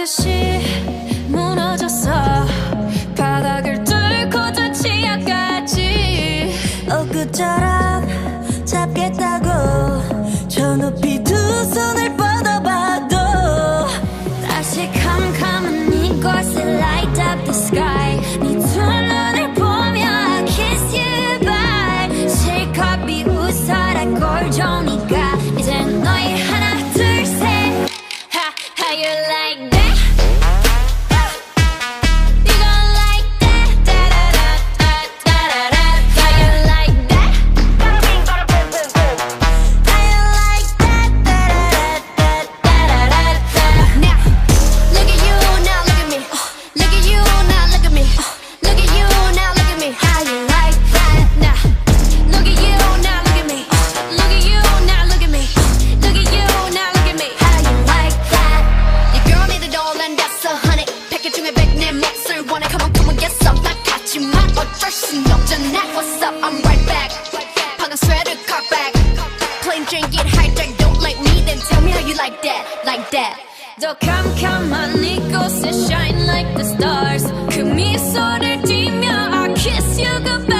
듯이 무너졌어. 바닥을 뚫고 저 지하까지. 엊그처럼 잡겠다고 저 높이 두 손을 뻗어봐도 다시 캄캄한 이곳에 light up the sky. 네 두 눈을 보며 I kiss you bye. 실컷 비웃어라 꼴좋으니까 이젠 너희 하나 둘 셋. How you like that? You gon' like that? Da-da-da-da-da-da-da. How you like that? How you like that? Da-da-da-da-da-da-da. Now, look at you, now look at me. Look at you, now look at me. Look at you, now look at me. How you like that? Now, look at you, now look at me. Look at you, now look at me. Look at you, now look at me. How you like that? Your girl need it all and that's 100. 패킷 중에 100 내 몫을 원해. Come on, get some. 나 같지만 어쩔 순 없잖아. What's up? I'm right back. 방금 sweater cock back. Plain drink it hijack. Don't like me, then tell me how you like that, like that. 더 캄캄한 이곳에 shine like the stars. 그 미소를 띠며 I kiss you goodbye.